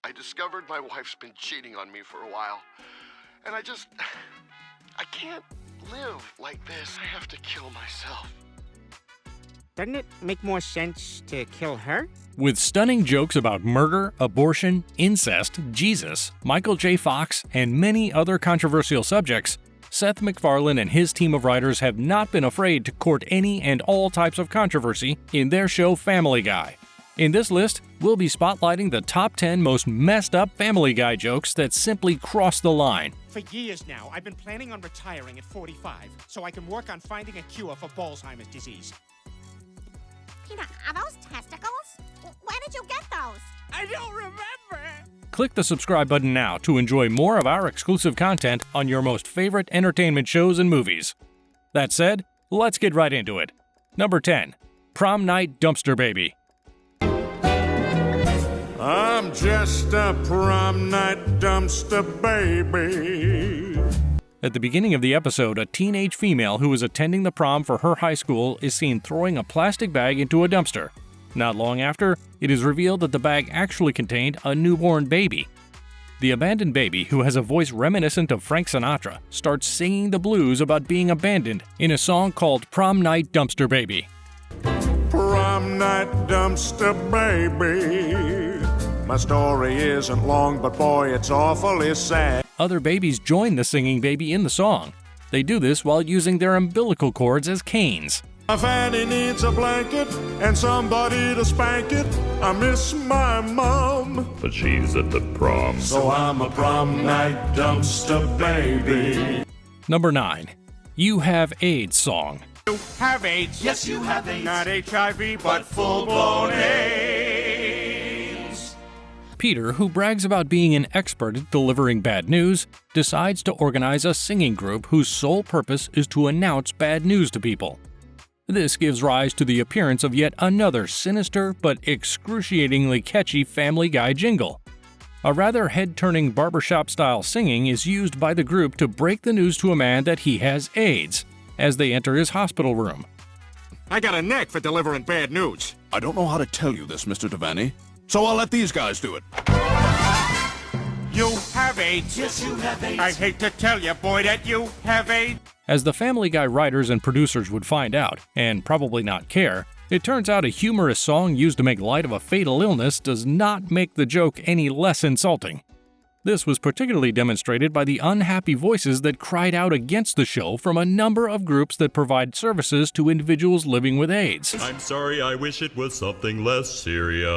I discovered my wife's been cheating on me for a while. And I can't live like this. I have to kill myself. Doesn't it make more sense to kill her? With stunning jokes about murder, abortion, incest, Jesus, Michael J. Fox, and many other controversial subjects, Seth MacFarlane and his team of writers have not been afraid to court any and all types of controversy in their show Family Guy. In this list, we'll be spotlighting the top 10 most messed up Family Guy jokes that simply cross the line. For years now, I've been planning on retiring at 45 so I can work on finding a cure for Alzheimer's disease. Peter, are those testicles? Where did you get those? I don't remember! Click the subscribe button now to enjoy more of our exclusive content on your most favorite entertainment shows and movies. That said, let's get right into it. Number 10. Prom Night Dumpster Baby. I'm just a prom night dumpster baby. At the beginning of the episode, a teenage female who is attending the prom for her high school is seen throwing a plastic bag into a dumpster. Not long after, it is revealed that the bag actually contained a newborn baby. The abandoned baby, who has a voice reminiscent of Frank Sinatra, starts singing the blues about being abandoned in a song called Prom Night Dumpster Baby. Prom night dumpster baby. My story isn't long, but boy, it's awfully sad. Other babies join the singing baby in the song. They do this while using their umbilical cords as canes. My fanny needs a blanket and somebody to spank it. I miss my mom, but she's at the prom. so I'm a prom night dumpster baby. Number 9. You Have AIDS song. You have AIDS. Yes, you have AIDS, Not HIV, but full-blown AIDS. Peter, who brags about being an expert at delivering bad news, decides to organize a singing group whose sole purpose is to announce bad news to people. This gives rise to the appearance of yet another sinister but excruciatingly catchy Family Guy jingle. A rather head-turning barbershop-style singing is used by the group to break the news to a man that he has AIDS, as they enter his hospital room. I got a knack for delivering bad news. I don't know how to tell you this, Mr. Devaney, so I'll let these guys do it. You have AIDS. Yes, you have AIDS. I hate to tell you, boy, that you have AIDS. As the Family Guy writers and producers would find out, and probably not care, it turns out a humorous song used to make light of a fatal illness does not make the joke any less insulting. This was particularly demonstrated by the unhappy voices that cried out against the show from a number of groups that provide services to individuals living with AIDS. I'm sorry, I wish it was something less serious.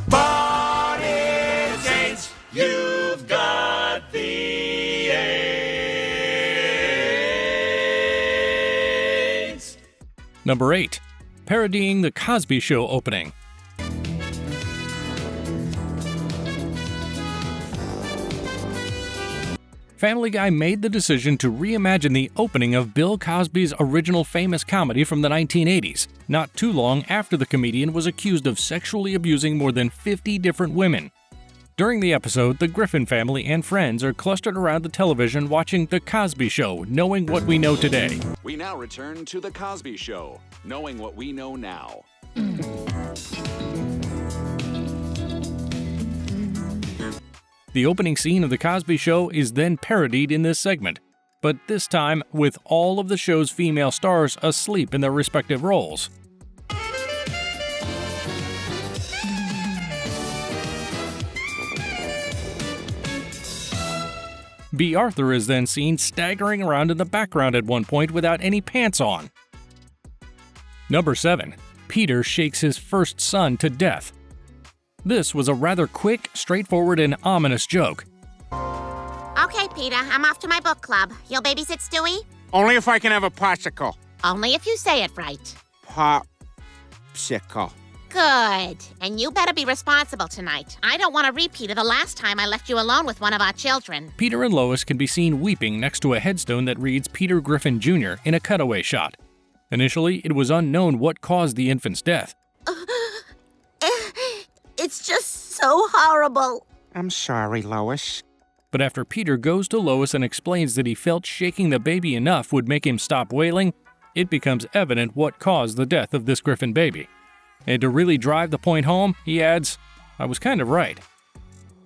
But it's AIDS. You've got the AIDS. Number 8. Parodying the Cosby Show opening. Family Guy made the decision to reimagine the opening of Bill Cosby's original famous comedy from the 1980s, not too long after the comedian was accused of sexually abusing more than 50 different women. During the episode, the Griffin family and friends are clustered around the television watching The Cosby Show, knowing what we know today. We now return to The Cosby Show, knowing what we know now. The opening scene of The Cosby Show is then parodied in this segment, but this time with all of the show's female stars asleep in their respective roles. B. Arthur is then seen staggering around in the background at one point without any pants on. Number 7. Peter shakes his first son to death. This was a rather quick, straightforward, and ominous joke. Okay, Peter, I'm off to my book club. You'll babysit Stewie? Only if I can have a popsicle. Only if you say it right. Popsicle. Good. And you better be responsible tonight. I don't want a repeat of the last time I left you alone with one of our children. Peter and Lois can be seen weeping next to a headstone that reads Peter Griffin Jr. in a cutaway shot. Initially, it was unknown what caused the infant's death. It's just so horrible. I'm sorry, Lois. But after Peter goes to Lois and explains that he felt shaking the baby enough would make him stop wailing, it becomes evident what caused the death of this Griffin baby. And to really drive the point home, he adds, I was kind of right.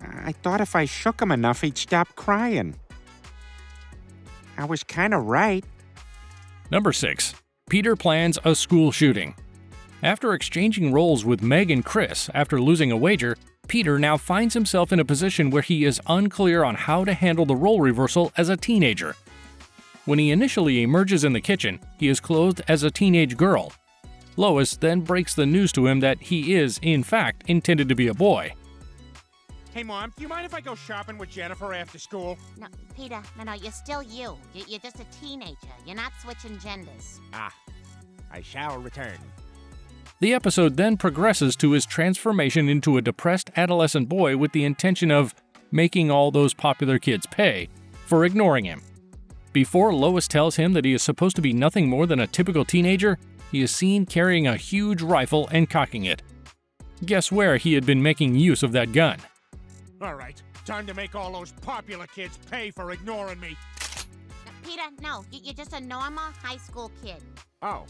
I thought if I shook him enough, he'd stop crying. I was kind of right. Number 6. Peter plans a school shooting. After exchanging roles with Meg and Chris after losing a wager, Peter now finds himself in a position where he is unclear on how to handle the role reversal as a teenager. When he initially emerges in the kitchen, he is clothed as a teenage girl. Lois then breaks the news to him that he is, in fact, intended to be a boy. Hey, Mom, do you mind if I go shopping with Jennifer after school? No, Peter, no, you're still you. You're just a teenager. You're not switching genders. Ah, I shall return. The episode then progresses to his transformation into a depressed adolescent boy with the intention of making all those popular kids pay for ignoring him. Before Lois tells him that he is supposed to be nothing more than a typical teenager, he is seen carrying a huge rifle and cocking it. Guess where he had been making use of that gun? All right, time to make all those popular kids pay for ignoring me. No, Peter, no, you're just a normal high school kid. Oh.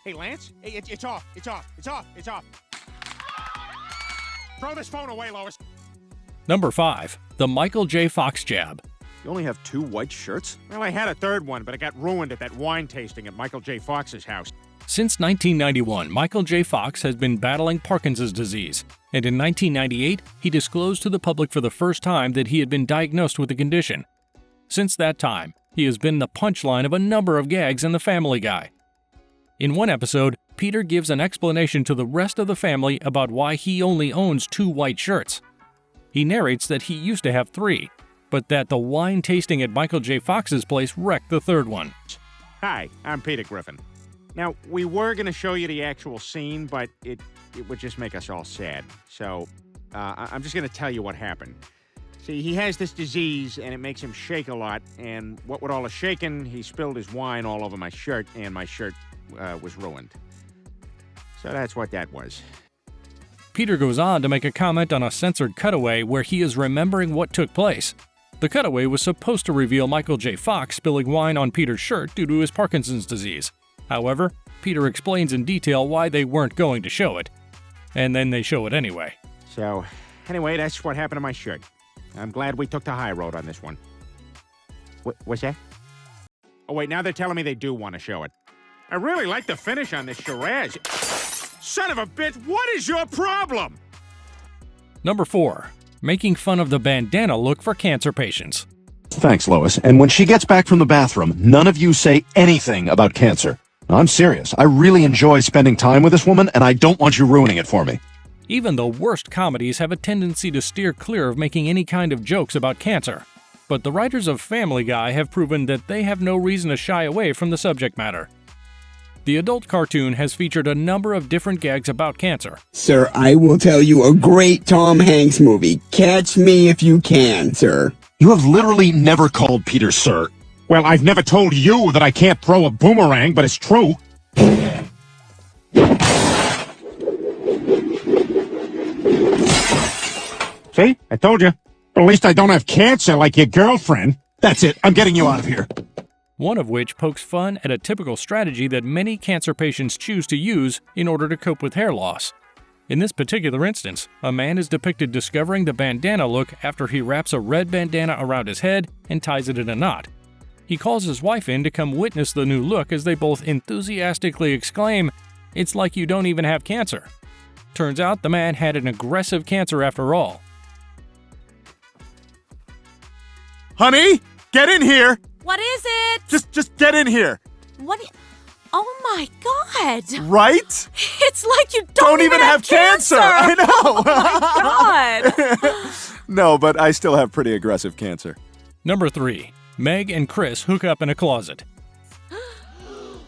Hey, Lance, hey, it's off. Throw this phone away, Lois. Number 5. The Michael J. Fox Jab. You only have 2 white shirts? Well, I had a third one, but it got ruined at that wine tasting at Michael J. Fox's house. Since 1991, Michael J. Fox has been battling Parkinson's disease, and in 1998, he disclosed to the public for the first time that he had been diagnosed with the condition. Since that time, he has been the punchline of a number of gags in The Family Guy. In one episode, Peter gives an explanation to the rest of the family about why he only owns 2 white shirts. He narrates that he used to have 3, but that the wine tasting at Michael J. Fox's place wrecked the third one. Hi, I'm Peter Griffin. Now, we were going to show you the actual scene, but it would just make us all sad. So, I'm just going to tell you what happened. See, he has this disease, and it makes him shake a lot, and what with all the shaking, he spilled his wine all over my shirt, and my shirt was ruined. So that's what that was. Peter goes on to make a comment on a censored cutaway where he is remembering what took place. The cutaway was supposed to reveal Michael J. Fox spilling wine on Peter's shirt due to his Parkinson's disease. However, Peter explains in detail why they weren't going to show it. And then they show it anyway. So, anyway, that's what happened to my shirt. I'm glad we took the high road on this one. What's that? Oh, wait, now they're telling me they do want to show it. I really like the finish on this Shiraz. Son of a bitch, what is your problem? Number 4. Making fun of the bandana look for cancer patients. Thanks, Lois. And when she gets back from the bathroom, none of you say anything about cancer. I'm serious. I really enjoy spending time with this woman, and I don't want you ruining it for me. Even the worst comedies have a tendency to steer clear of making any kind of jokes about cancer. But the writers of Family Guy have proven that they have no reason to shy away from the subject matter. The adult cartoon has featured a number of different gags about cancer. Sir, I will tell you a great Tom Hanks movie. Catch me if you can, sir. You have literally never called Peter sir. Well, I've never told you that I can't throw a boomerang, but it's true. See? I told you. But at least I don't have cancer like your girlfriend. That's it. I'm getting you out of here. One of which pokes fun at a typical strategy that many cancer patients choose to use in order to cope with hair loss. In this particular instance, a man is depicted discovering the bandana look after he wraps a red bandana around his head and ties it in a knot. He calls his wife in to come witness the new look as they both enthusiastically exclaim, "It's like you don't even have cancer." Turns out the man had an aggressive cancer after all. Honey, get in here! What is it? Just get in here. What? Oh my God! Right? It's like you don't even have cancer. I know. Oh my God! No, but I still have pretty aggressive cancer. Number 3. Meg and Chris hook up in a closet.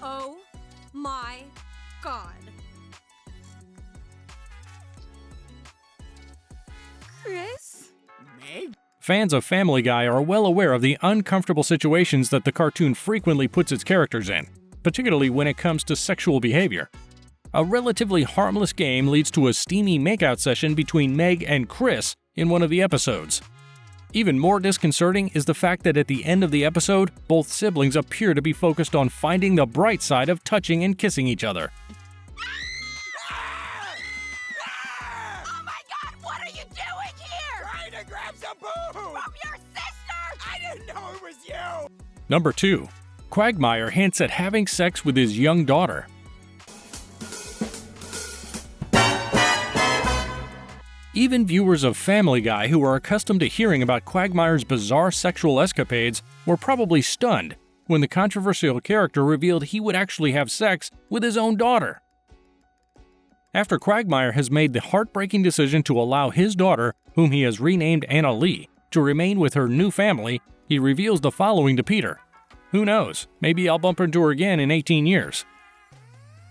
Oh my God! Chris? Meg? Fans of Family Guy are well aware of the uncomfortable situations that the cartoon frequently puts its characters in, particularly when it comes to sexual behavior. A relatively harmless game leads to a steamy makeout session between Meg and Chris in one of the episodes. Even more disconcerting is the fact that at the end of the episode, both siblings appear to be focused on finding the bright side of touching and kissing each other. That's a boo! From your sister! I didn't know it was you! Number 2. Quagmire hints at having sex with his young daughter. Even viewers of Family Guy who are accustomed to hearing about Quagmire's bizarre sexual escapades were probably stunned when the controversial character revealed he would actually have sex with his own daughter. After Quagmire has made the heartbreaking decision to allow his daughter, whom he has renamed Anna Lee, to remain with her new family, he reveals the following to Peter. Who knows, maybe I'll bump into her again in 18 years.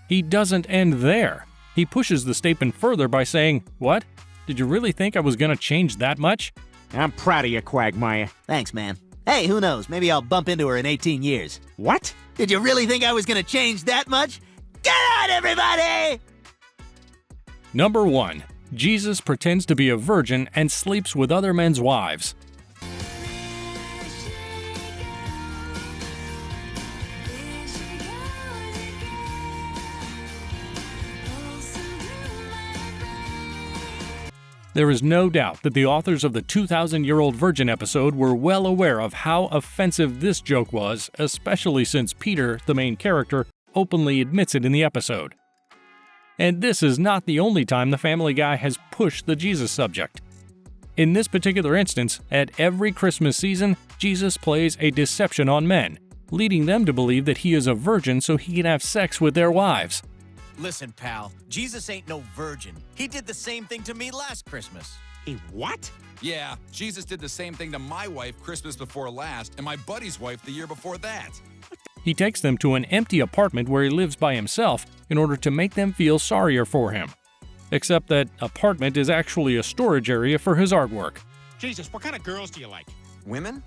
He doesn't end there. He pushes the statement further by saying, "What? Did you really think I was going to change that much?" I'm proud of you, Quagmire. Thanks, man. Hey, who knows? Maybe I'll bump into her in 18 years. What? Did you really think I was going to change that much? Get out, everybody! Number 1. Jesus pretends to be a virgin and sleeps with other men's wives. There is no doubt that the authors of the 2,000-year-old virgin episode were well aware of how offensive this joke was, especially since Peter, the main character, openly admits it in the episode. And this is not the only time the Family Guy has pushed the Jesus subject. In this particular instance, at every Christmas season, Jesus plays a deception on men, leading them to believe that he is a virgin so he can have sex with their wives. Listen, pal, Jesus ain't no virgin. He did the same thing to me last Christmas. He what? Yeah, Jesus did the same thing to my wife Christmas before last and my buddy's wife the year before that. He takes them to an empty apartment where he lives by himself in order to make them feel sorrier for him. Except that apartment is actually a storage area for his artwork. Jesus, what kind of girls do you like? Women?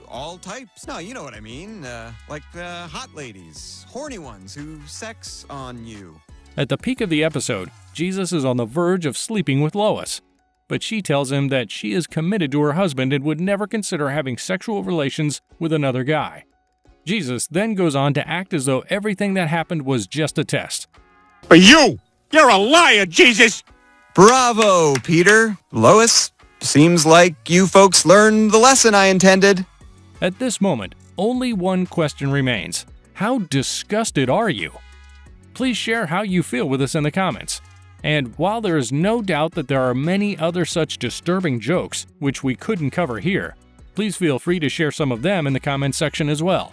All types. No, you know what I mean. Like hot ladies, horny ones who sex on you. At the peak of the episode, Jesus is on the verge of sleeping with Lois, but she tells him that she is committed to her husband and would never consider having sexual relations with another guy. Jesus then goes on to act as though everything that happened was just a test. But you're a liar, Jesus! Bravo, Peter. Lois, seems like you folks learned the lesson I intended. At this moment, only one question remains. How disgusted are you? Please share how you feel with us in the comments. And while there is no doubt that there are many other such disturbing jokes, which we couldn't cover here, please feel free to share some of them in the comments section as well.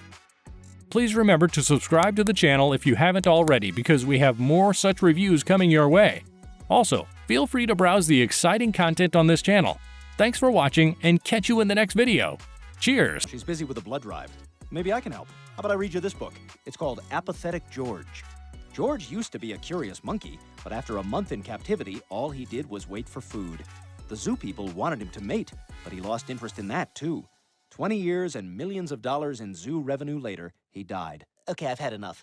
Please remember to subscribe to the channel if you haven't already, because we have more such reviews coming your way. Also, feel free to browse the exciting content on this channel. Thanks for watching, and catch you in the next video. Cheers! She's busy with a blood drive. Maybe I can help. How about I read you this book? It's called Apathetic George. George used to be a curious monkey, but after a month in captivity, all he did was wait for food. The zoo people wanted him to mate, but he lost interest in that too. 20 years and millions of dollars in zoo revenue later, he died. Okay, I've had enough.